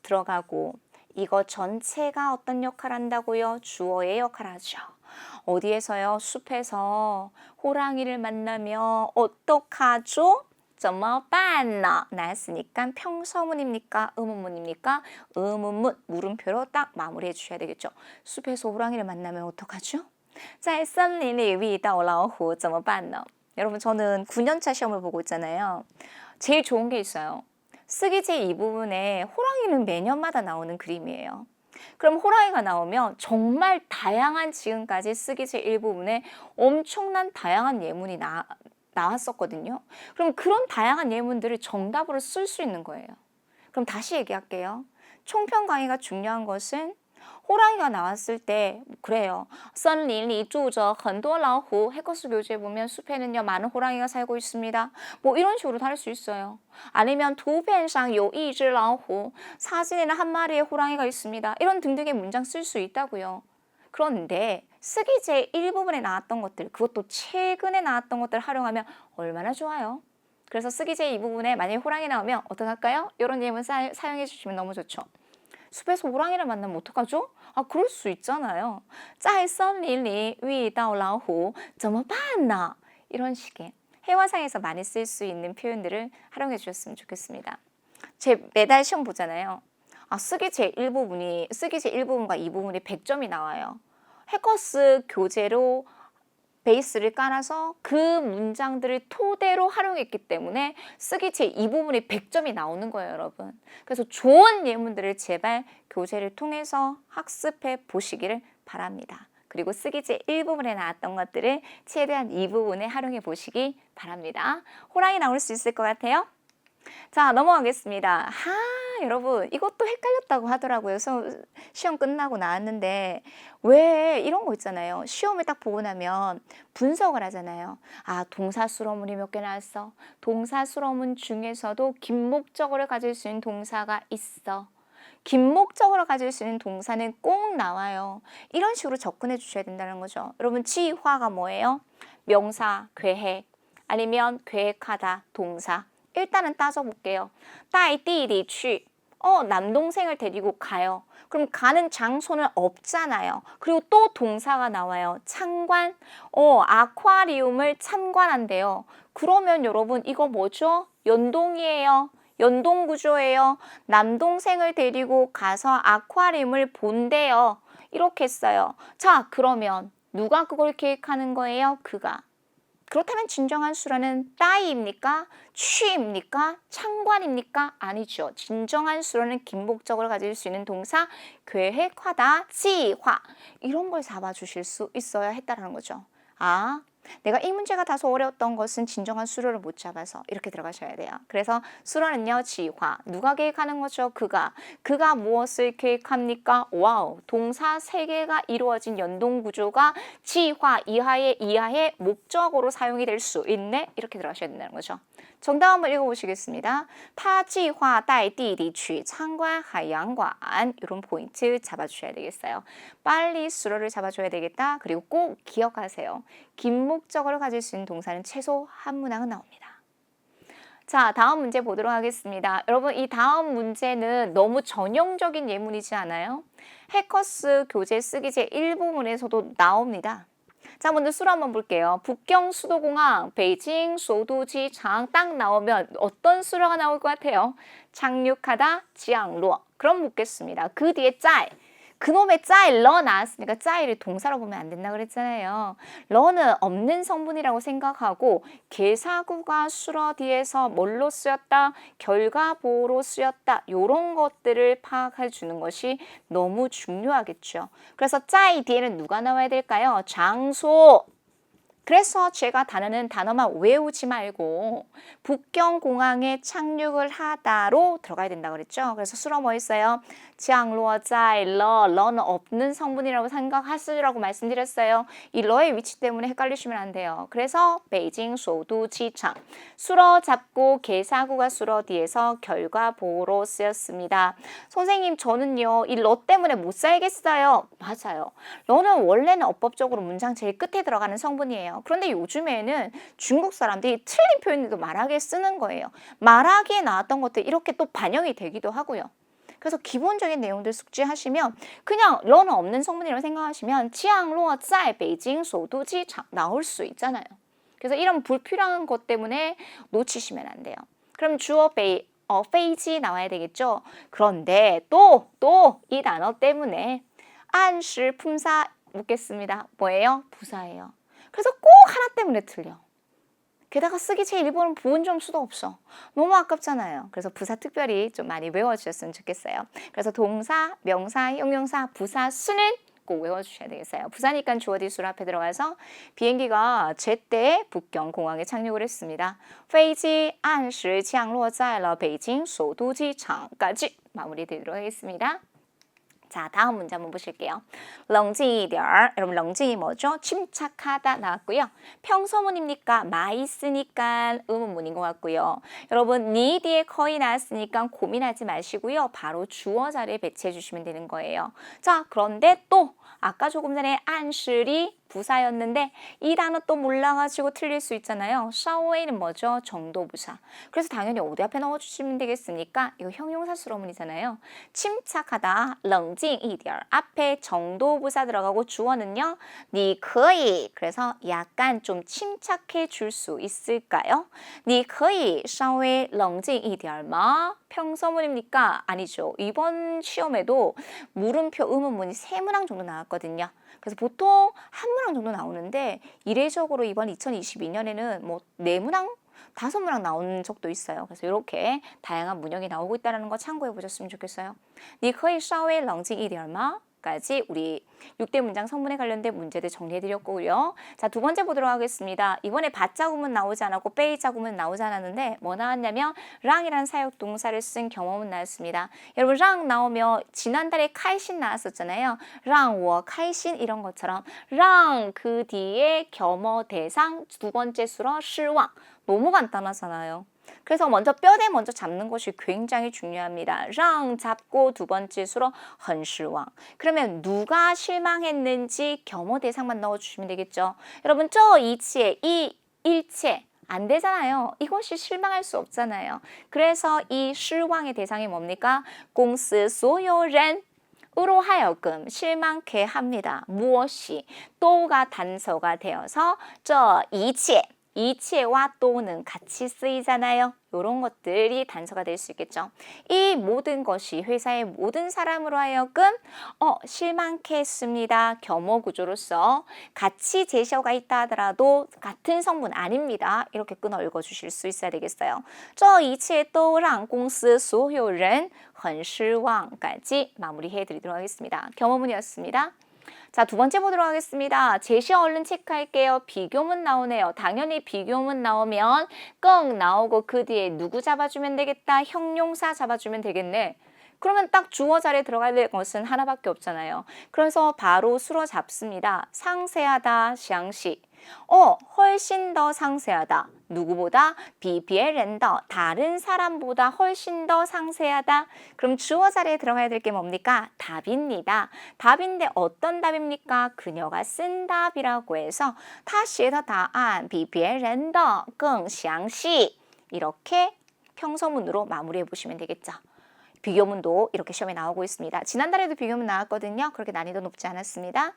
B: 들어가고 이거 전체가 어떤 역할을 한다고요? 주어의 역할을 하죠. 어디에서요? 숲에서 호랑이를 만나면 어떡하죠? 怎么办呢? 나왔으니까 평서문입니까? 의문문입니까? 의문문, 물음표로 딱 마무리해 주셔야 되겠죠. 숲에서 호랑이를 만나면 어떡하죠? 在森林里遇到老虎怎么办呢? 여러분 저는 9년차 시험을 보고 있잖아요. 제일 좋은 게 있어요. 쓰기제 이 부분에 호랑이는 매년마다 나오는 그림이에요. 그럼 호랑이가 나오면 정말 다양한 지금까지 쓰기제 1부분에 엄청난 다양한 예문이 나왔었거든요. 그럼 그런 다양한 예문들을 정답으로 쓸 수 있는 거예요. 그럼 다시 얘기할게요. 총평 강의가 중요한 것은 호랑이가 나왔을 때 그래요. 森林里住着很多老虎. 해커스 교재에 보면 숲에는요 많은 호랑이가 살고 있습니다. 뭐 이런 식으로도 할 수 있어요. 아니면 图片上有一只老虎. 사진에는 한 마리의 호랑이가 있습니다. 이런 등등의 문장 쓸 수 있다고요. 그런데 쓰기제 1부분에 나왔던 것들, 그것도 최근에 나왔던 것들을 활용하면 얼마나 좋아요. 그래서 쓰기제 2부분에 만약에 호랑이 나오면 어떡할까요? 이런 예문 사용해 주시면 너무 좋죠. 숲에서 호랑이를 만나면 어떡하죠? 그럴 수 있잖아요. 在森林里遇到老虎怎么办呢? 이런 식의 회화상에서 많이 쓸 수 있는 표현들을 활용해 주셨으면 좋겠습니다. 제 매달 시험 보잖아요. 쓰기제 1부분과 2부분이 100점이 나와요. 해커스 교재로 베이스를 깔아서 그 문장들을 토대로 활용했기 때문에 쓰기제 2부분이 100점이 나오는 거예요, 여러분. 그래서 좋은 예문들을 제발 교재를 통해서 학습해 보시기를 바랍니다. 그리고 쓰기제 1부분에 나왔던 것들을 최대한 2부분에 활용해 보시기 바랍니다. 호랑이 나올 수 있을 것 같아요? 자, 넘어가겠습니다. 여러분 이것도 헷갈렸다고 하더라고요. 시험 끝나고 나왔는데 왜 이런 거 있잖아요. 시험을 딱 보고 나면 분석을 하잖아요. 동사수로문이 몇 개 나왔어. 동사수로문 중에서도 긴 목적어를 가질 수 있는 동사가 있어. 긴 목적어를 가질 수 있는 동사는 꼭 나와요. 이런 식으로 접근해 주셔야 된다는 거죠. 여러분 지화가 뭐예요? 명사, 계획 아니면 계획하다, 동사. 일단은 따져볼게요. 带弟弟去. 남동생을 데리고 가요. 그럼 가는 장소는 없잖아요. 그리고 또 동사가 나와요. 참관. 아쿠아리움을 참관한대요. 그러면 여러분 이거 뭐죠? 연동이에요. 연동 구조예요. 남동생을 데리고 가서 아쿠아리움을 본대요. 이렇게 했어요. 자, 그러면 누가 그걸 계획하는 거예요? 그가. 그렇다면 진정한 수로는 따이입니까? 취입니까? 창관입니까? 아니죠. 진정한 수로는 긴 목적어를 가질 수 있는 동사 계획하다, 지화 이런 걸 잡아주실 수 있어야 했다라는 거죠. 내가 이 문제가 다소 어려웠던 것은 진정한 수로를 못 잡아서 이렇게 들어가셔야 돼요. 그래서 수로는요, 지화. 누가 계획하는 거죠? 그가. 그가 무엇을 계획합니까? 와우. 동사 3개가 이루어진 연동 구조가 지화 이하의 목적어로 사용이 될 수 있네. 이렇게 들어가셔야 된다는 거죠. 정답 한번 읽어보시겠습니다. 他计划带弟弟去参观海洋馆 이런 포인트 잡아주셔야 되겠어요. 빨리 수로를 잡아줘야 되겠다. 그리고 꼭 기억하세요. 긴 목적어를 가질 수 있는 동사는 최소 한 문항은 나옵니다. 자, 다음 문제 보도록 하겠습니다. 여러분, 이 다음 문제는 너무 전형적인 예문이지 않아요? 해커스 교재 쓰기 제 1부문에서도 나옵니다. 자, 먼저 수로 한번 볼게요. 북경 수도공항, 베이징 소도지창 딱 나오면 어떤 수로가 나올 것 같아요? 착륙하다, 지항로. 그럼 묻겠습니다. 그 뒤에 짤. 그놈의 짤, 러 나왔으니까 짤을 동사로 보면 안 된다 그랬잖아요. 러는 없는 성분이라고 생각하고 개사구가 수러 뒤에서 뭘로 쓰였다? 결과보호로 쓰였다. 이런 것들을 파악해 주는 것이 너무 중요하겠죠. 그래서 짤 뒤에는 누가 나와야 될까요? 장소. 그래서 제가 단어만 외우지 말고 북경공항에 착륙을 하다로 들어가야 된다고 그랬죠. 그래서 수로 뭐 있어요? 러는 없는 성분이라고 생각하시라고 말씀드렸어요. 이 러의 위치 때문에 헷갈리시면 안 돼요. 그래서 베이징 소도지창 수러 잡고 개사구가 수러 뒤에서 결과 보호로 쓰였습니다. 선생님 저는요 이 러 때문에 못 살겠어요. 맞아요. 러는 원래는 어법적으로 문장 제일 끝에 들어가는 성분이에요. 그런데 요즘에는 중국 사람들이 틀린 표현도 말하기에 쓰는 거예요. 말하기에 나왔던 것들 이렇게 또 반영이 되기도 하고요. 그래서 기본적인 내용들 숙지하시면 그냥 러는 없는 성분이라고 생각하시면 지항로在 베이징 소도지창 나올 수 있잖아요. 그래서 이런 불필요한 것 때문에 놓치시면 안 돼요. 그럼 주어 페이지 나와야 되겠죠. 그런데 또 이 단어 때문에 안시 품사 묻겠습니다. 뭐예요? 부사예요. 그래서 꼭 하나 때문에 틀려. 게다가 쓰기 제 1번은 부분 점수도 없어. 너무 아깝잖아요. 그래서 부사 특별히 좀 많이 외워주셨으면 좋겠어요. 그래서 동사, 명사, 형용사, 부사, 수는 꼭 외워주셔야 되겠어요. 부사니까 주어 뒤 수로 앞에 들어가서 비행기가 제때 북경 공항에 착륙을 했습니다. 飞机按时降落在了北京首都机场까지 마무리되도록 하겠습니다. 자, 다음 문제 한번 보실게요. 렁징이들. 여러분, 렁징이 뭐죠? 침착하다 나왔고요. 평서문입니까? 마이스니까 의문문인 것 같고요. 여러분, 니 뒤에 거의 나왔으니까 고민하지 마시고요. 바로 주어 자리에 배치해 주시면 되는 거예요. 자, 그런데 또 아까 조금 전에 안실이 부사였는데 이 단어 또 몰라가지고 틀릴 수 있잖아요. 샤오웨이는 뭐죠? 정도부사. 그래서 당연히 어디 앞에 넣어주시면 되겠습니까? 이거 형용사 수로문이잖아요. 침착하다, 렁징 이디얼 앞에 정도부사 들어가고 주어는요. 你可以 그래서 약간 좀 침착해 줄 수 있을까요? 你可以稍微冷静一点吗? 평서문입니까? 아니죠. 이번 시험에도 물음표 의문문이 3문항 정도 나왔거든요. 그래서 보통 한 문항 정도 나오는데 이례적으로 이번 2022년에는 뭐 4문항, 5문항 나온 적도 있어요. 그래서 이렇게 다양한 문형이 나오고 있다는 거 참고해 보셨으면 좋겠어요. 你可以稍微冷静一点吗? 까지 우리 6대 문장 성분에 관련된 문제들 정리해드렸고요. 자, 두 번째 보도록 하겠습니다. 이번에 받자구문 나오지 않았고 빼이자구문 나오지 않았는데 뭐 나왔냐면 랑이라는 사역동사를 쓴 경험은 나왔습니다. 여러분 랑 나오면 지난달에 카이신 나왔었잖아요. 랑, 워, 카이신 이런 것처럼 랑 그 뒤에 겸어 대상 두 번째 수로 실왕 너무 간단하잖아요. 그래서 먼저 뼈대 먼저 잡는 것이 굉장히 중요합니다. 랑 잡고 두 번째 수로 很失望. 그러면 누가 실망했는지 겸어 대상만 넣어주시면 되겠죠. 여러분 저 이치에 이 일체 안 되잖아요. 이것이 실망할 수 없잖아요. 그래서 이 실망의 대상이 뭡니까? 公司所有人 으로 하여금 실망케 합니다. 무엇이? 또가 단서가 되어서 저 이치와 또는 같이 쓰이잖아요. 이런 것들이 단서가 될 수 있겠죠. 이 모든 것이 회사의 모든 사람으로 하여금 실망케 했습니다. 겸어 구조로서 같이 제시어가 있다 하더라도 같은 성분 아닙니다. 이렇게 끊어 읽어주실 수 있어야 되겠어요. 这一切都让公司所有人很失望까지 마무리해드리도록 하겠습니다. 겸어문이었습니다. 자, 두 번째 보도록 하겠습니다. 제시어 얼른 체크할게요. 비교문 나오네요. 당연히 비교문 나오면 끙 나오고 그 뒤에 누구 잡아주면 되겠다. 형용사 잡아주면 되겠네. 그러면 딱 주어 자리에 들어가야 될 것은 하나밖에 없잖아요. 그래서 바로 수로 잡습니다. 상세하다, 샹시. 훨씬 더 상세하다. 누구보다? 比别人的 다른 사람보다 훨씬 더 상세하다. 그럼 주어 자리에 들어가야 될 게 뭡니까? 답입니다. 답인데 어떤 답입니까? 그녀가 쓴 답이라고 해서 他写的答案比别人的更详细. 이렇게 평서문으로 마무리해 보시면 되겠죠. 비교문도 이렇게 시험에 나오고 있습니다. 지난달에도 비교문 나왔거든요. 그렇게 난이도 높지 않았습니다.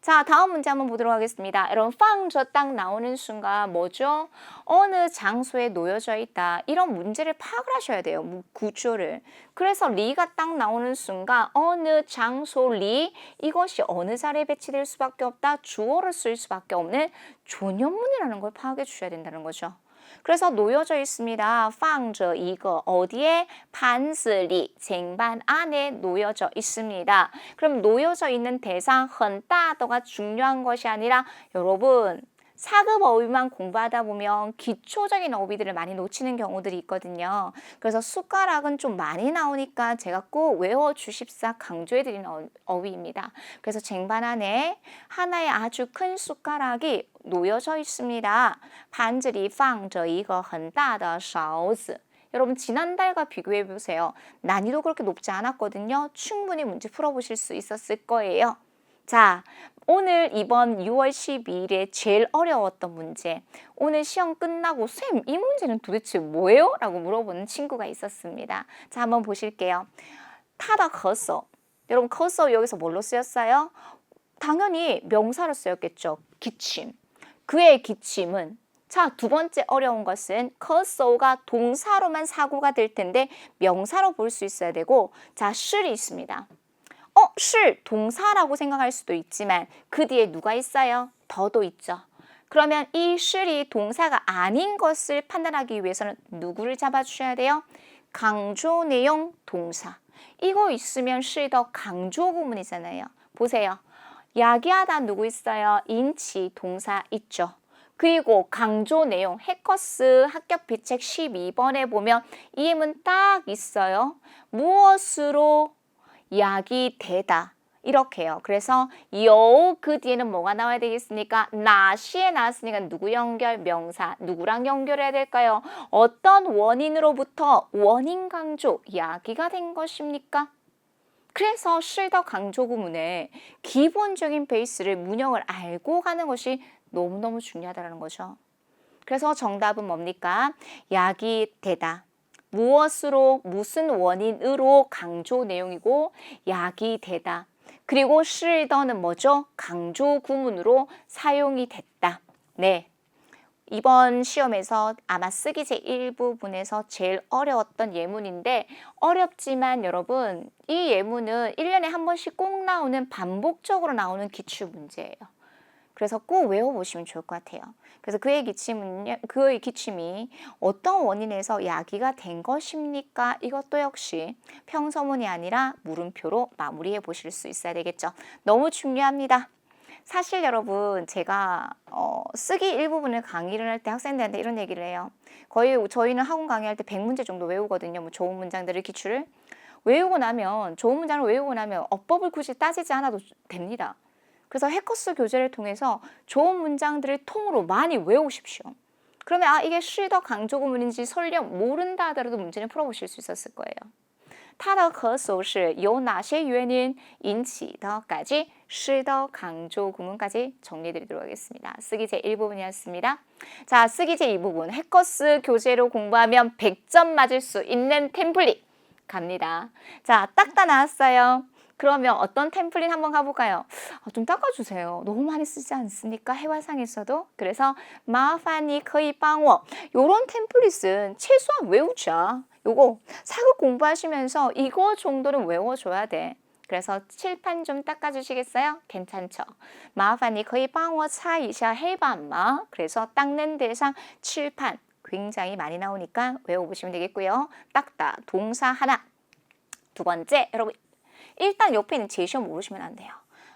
B: 자, 다음 문제 한번 보도록 하겠습니다. 여러분, 放着 딱 나오는 순간 뭐죠? 어느 장소에 놓여져 있다. 이런 문제를 파악을 하셔야 돼요. 구조를. 그래서 리가 딱 나오는 순간 어느 장소 리, 이것이 어느 자리에 배치될 수밖에 없다. 주어를 쓸 수밖에 없는 존연문이라는 걸 파악해 주셔야 된다는 거죠. 그래서 놓여져 있습니다. 放着 이거 어디에? 盘子里 쟁반 안에 놓여져 있습니다. 그럼 놓여져 있는 대상 很大더가 중요한 것이 아니라 여러분 사급 어휘만 공부하다 보면 기초적인 어휘들을 많이 놓치는 경우들이 있거든요. 그래서 숟가락은 좀 많이 나오니까 제가 꼭 외워주십사 강조해드리는 어휘입니다. 그래서 쟁반 안에 하나의 아주 큰 숟가락이 놓여져 있습니다. 盘子里放着一个很大的勺子 여러분 지난달과 비교해 보세요. 난이도 그렇게 높지 않았거든요. 충분히 문제 풀어보실 수 있었을 거예요. 자, 오늘 이번 6월 12일에 제일 어려웠던 문제. 오늘 시험 끝나고 쌤, 이 문제는 도대체 뭐예요? 라고 물어보는 친구가 있었습니다. 자, 한번 보실게요. 타다 커서. 여러분 커서 여기서 뭘로 쓰였어요? 당연히 명사로 쓰였겠죠. 기침. 그의 기침은 자, 두 번째 어려운 것은 커서가 동사로만 사고가 될 텐데 명사로 볼 수 있어야 되고 자, 실이 있습니다. 실 동사라고 생각할 수도 있지만 그 뒤에 누가 있어요? 더도 있죠. 그러면 이 실이 동사가 아닌 것을 판단하기 위해서는 누구를 잡아주셔야 돼요? 강조 내용 동사. 이거 있으면 실더 강조 구문이잖아요. 보세요. 야기하다 누구 있어요? 인치 동사 있죠. 그리고 강조 내용 해커스 합격 비책 12번에 보면 이 예문 딱 있어요. 무엇으로 야기되다 이렇게요. 그래서 요 그 뒤에는 뭐가 나와야 되겠습니까? 나시에 나왔으니까 누구 연결? 명사. 누구랑 연결해야 될까요? 어떤 원인으로부터 원인 강조 야기가 된 것입니까? 그래서 실더 강조 구문의 기본적인 베이스를 문형을 알고 가는 것이 너무너무 중요하다는 거죠. 그래서 정답은 뭡니까? 야기되다. 무엇으로 무슨 원인으로 강조 내용이고 야기되다. 그리고 실더는 뭐죠? 강조 구문으로 사용이 됐다. 네. 이번 시험에서 아마 쓰기 제1부분에서 제일 어려웠던 예문인데 어렵지만 여러분 이 예문은 1년에 한 번씩 꼭 나오는 반복적으로 나오는 기출문제예요. 그래서 꼭 외워보시면 좋을 것 같아요. 그래서 그의 기침이 어떤 원인에서 야기가 된 것입니까? 이것도 역시 평서문이 아니라 물음표로 마무리해 보실 수 있어야 되겠죠. 너무 중요합니다. 사실 여러분 제가 쓰기 일부분을 강의를 할 때 학생들한테 이런 얘기를 해요. 거의 저희는 학원 강의할 때 100문제 정도 외우거든요. 뭐 좋은 문장들을 기출을. 외우고 나면 좋은 문장을 외우고 나면 어법을 굳이 따지지 않아도 됩니다. 그래서 해커스 교재를 통해서 좋은 문장들을 통으로 많이 외우십시오. 그러면 이게 실더 강조 구문인지 설령 모른다 하더라도 문제는 풀어보실 수 있었을 거예요. 它的咳嗽是由哪些原因引起的까지 실더 강조 구문까지 정리해드리도록 하겠습니다. 쓰기 제1부분이었습니다. 자, 쓰기 제2부분 해커스 교재로 공부하면 100점 맞을 수 있는 템플릿 갑니다. 자, 딱 다 나왔어요. 그러면 어떤 템플릿 한번 가볼까요? 좀 닦아주세요. 너무 많이 쓰지 않습니까? 해화상에서도. 그래서 마파니 거의 빵워 요런 템플릿은 최소한 외우자. 요거 사극 공부하시면서 이거 정도는 외워줘야 돼. 그래서 칠판 좀 닦아주시겠어요? 괜찮죠? 마파니 거의 빵워 차이샤 해반마. 그래서 닦는 대상 칠판 굉장히 많이 나오니까 외워보시면 되겠고요. 닦다 동사 하나. 두 번째 여러분 일단 옆에 있는 제시어 모르시면 안 돼요.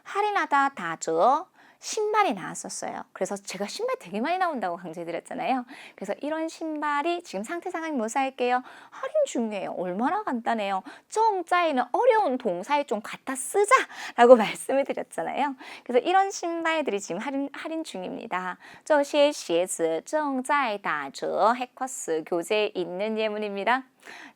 B: 할인하다 다저 신발이 나왔었어요. 그래서 제가 신발 되게 많이 나온다고 강조해드렸잖아요. 그래서 이런 신발이 지금 상태 상황이 묘사할게요. 할인 중이에요. 얼마나 간단해요. 정자에는 어려운 동사에 좀 갖다 쓰자라고 말씀을 드렸잖아요. 그래서 이런 신발들이 지금 할인 중입니다. 这些鞋子正在打折 해커스 교재에 있는 예문입니다.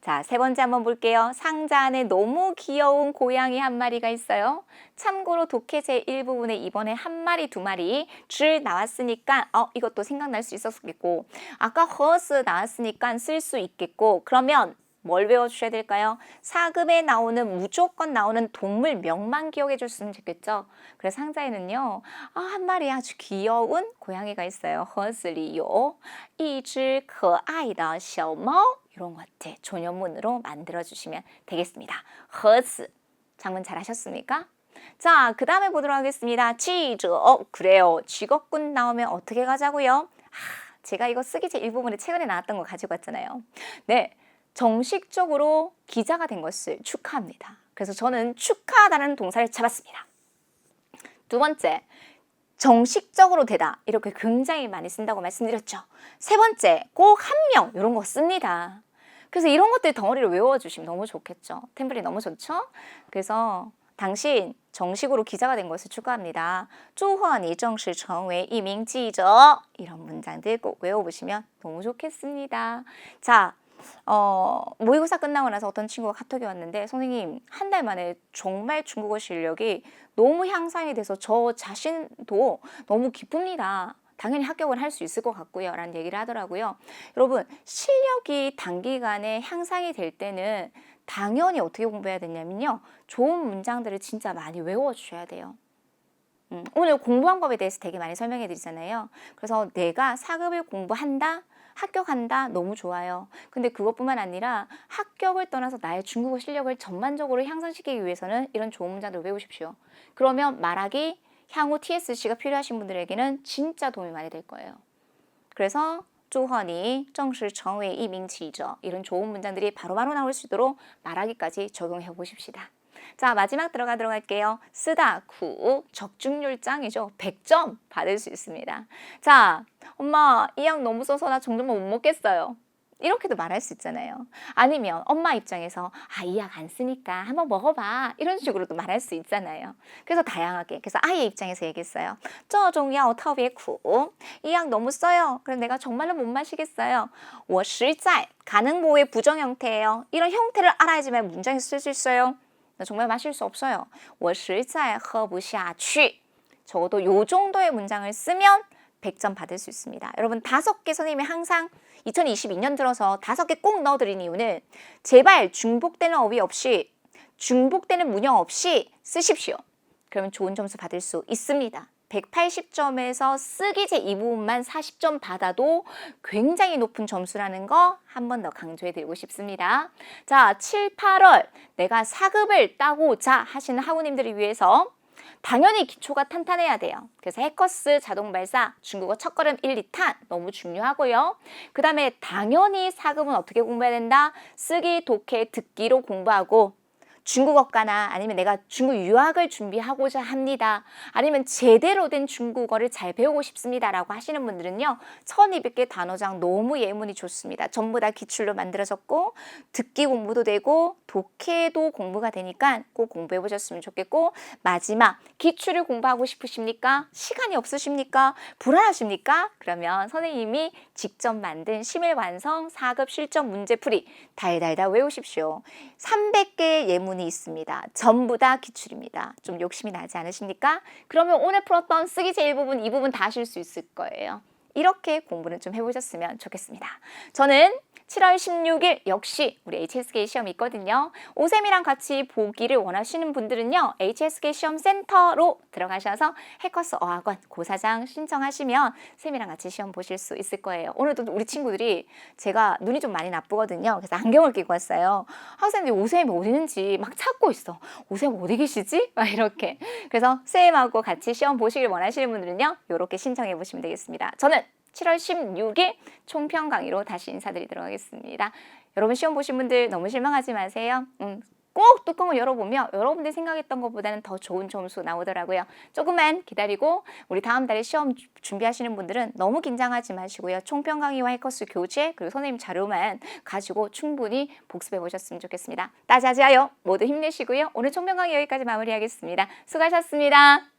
B: 자, 세 번째 한번 볼게요. 상자 안에 너무 귀여운 고양이 한 마리가 있어요. 참고로 독해 제1부분에 이번에 한 마리, 두 마리 줄 나왔으니까 이것도 생각날 수 있었겠고 아까 허스 나왔으니까 쓸 수 있겠고 그러면 뭘 외워주셔야 될까요? 4급에 나오는 무조건 나오는 동물 명만 기억해 줬으면 좋겠죠. 그래서 상자에는요. 한 마리 아주 귀여운 고양이가 있어요. 허스리요. 一只可爱的小猫 이런 것들 조연문으로 만들어주시면 되겠습니다. 허스 장문 잘하셨습니까? 자, 그 다음에 보도록 하겠습니다. 지저 그래요. 직업군 나오면 어떻게 가자고요? 제가 이거 쓰기 제 일부분에 최근에 나왔던 거 가지고 왔잖아요. 네, 정식적으로 기자가 된 것을 축하합니다. 그래서 저는 축하하다는 동사를 잡았습니다. 두 번째, 정식적으로 되다. 이렇게 굉장히 많이 쓴다고 말씀드렸죠. 세 번째, 꼭 한 명 이런 거 씁니다. 그래서 이런 것들 덩어리를 외워주시면 너무 좋겠죠. 템플이 너무 좋죠. 그래서 당신 정식으로 기자가 된 것을 축하합니다. 祝贺你正式成为一名记者 이런 문장들 꼭 외워보시면 너무 좋겠습니다. 자, 모의고사 끝나고 나서 어떤 친구가 카톡이 왔는데 선생님 한 달 만에 정말 중국어 실력이 너무 향상이 돼서 저 자신도 너무 기쁩니다. 당연히 합격을 할 수 있을 것 같고요 라는 얘기를 하더라고요. 여러분 실력이 단기간에 향상이 될 때는 당연히 어떻게 공부해야 되냐면요. 좋은 문장들을 진짜 많이 외워주셔야 돼요. 오늘 공부한 법에 대해서 되게 많이 설명해 드리잖아요. 그래서 내가 4급을 공부한다? 합격한다? 너무 좋아요. 근데 그것뿐만 아니라 합격을 떠나서 나의 중국어 실력을 전반적으로 향상시키기 위해서는 이런 좋은 문장들을 외우십시오. 그러면 말하기, 향후 TSC가 필요하신 분들에게는 진짜 도움이 많이 될 거예요. 그래서 祝贺你正式成为一名记者 이런 좋은 문장들이 바로바로 나올 수 있도록 말하기까지 적용해 보십시다. 자, 마지막 들어가도록 할게요. 쓰다, 구, 적중률 짱이죠. 100점 받을 수 있습니다. 자, 엄마 이 약 너무 써서 나 정말 못 먹겠어요. 이렇게도 말할 수 있잖아요. 아니면 엄마 입장에서 이 약 안 쓰니까 한번 먹어봐. 이런 식으로도 말할 수 있잖아요. 그래서 다양하게. 그래서 아이의 입장에서 얘기했어요. 这种药特别苦. 이 약 너무 써요. 그럼 내가 정말로 못 마시겠어요. 我实在 가능보호의 부정 형태예요. 이런 형태를 알아야지만 문장에 쓸 수 있어요. 나 정말 마실 수 없어요. 我实在喝不下去. 적어도 요 정도의 문장을 쓰면 100점 받을 수 있습니다. 여러분 5개 선생님이 항상 2022년 들어서 5개 꼭 넣어드린 이유는 제발 중복되는 어휘 없이 중복되는 문형 없이 쓰십시오. 그러면 좋은 점수 받을 수 있습니다. 180점에서 쓰기 제2부분만 40점 받아도 굉장히 높은 점수라는 거 한 번 더 강조해드리고 싶습니다. 자, 7, 8월 내가 4급을 따고자 하시는 학우님들을 위해서 당연히 기초가 탄탄해야 돼요. 그래서 해커스 자동발사 중국어 첫걸음 1, 2탄 너무 중요하고요. 그 다음에 당연히 4급은 어떻게 공부해야 된다? 쓰기, 독해, 듣기로 공부하고 중국어과나 아니면 내가 중국 유학을 준비하고자 합니다. 아니면 제대로 된 중국어를 잘 배우고 싶습니다. 라고 하시는 분들은요. 1200개 단어장 너무 예문이 좋습니다. 전부 다 기출로 만들어졌고 듣기 공부도 되고 독해도 공부가 되니까 꼭 공부해 보셨으면 좋겠고 마지막 기출을 공부하고 싶으십니까? 시간이 없으십니까? 불안하십니까? 그러면 선생님이 직접 만든 심일완성 4급 실전 문제풀이 달달달 외우십시오. 300개의 예문이 있습니다. 전부 다 기출입니다. 좀 욕심이 나지 않으십니까? 그러면 오늘 풀었던 쓰기 제1부분, 2부분 다 하실 수 있을 거예요. 이렇게 공부는 좀 해보셨으면 좋겠습니다. 저는 7월 16일 역시 우리 HSK 시험이 있거든요. 오쌤이랑 같이 보기를 원하시는 분들은요. HSK 시험센터로 들어가셔서 해커스 어학원 고사장 신청하시면 쌤이랑 같이 시험 보실 수 있을 거예요. 오늘도 우리 친구들이 제가 눈이 좀 많이 나쁘거든요. 그래서 안경을 끼고 왔어요. 학생들이 오쌤이 어디 있는지 막 찾고 있어. 오쌤 어디 계시지? 막 이렇게. 그래서 쌤하고 같이 시험 보시길 원하시는 분들은요. 이렇게 신청해 보시면 되겠습니다. 저는 7월 16일 총평 강의로 다시 인사드리도록 하겠습니다. 여러분 시험 보신 분들 너무 실망하지 마세요. 꼭 뚜껑을 열어보면 여러분들이 생각했던 것보다는 더 좋은 점수 나오더라고요. 조금만 기다리고 우리 다음 달에 시험 준비하시는 분들은 너무 긴장하지 마시고요. 총평 강의와 해커스 교재 그리고 선생님 자료만 가지고 충분히 복습해 보셨으면 좋겠습니다. 따자지하여 모두 힘내시고요. 오늘 총평 강의 여기까지 마무리하겠습니다. 수고하셨습니다.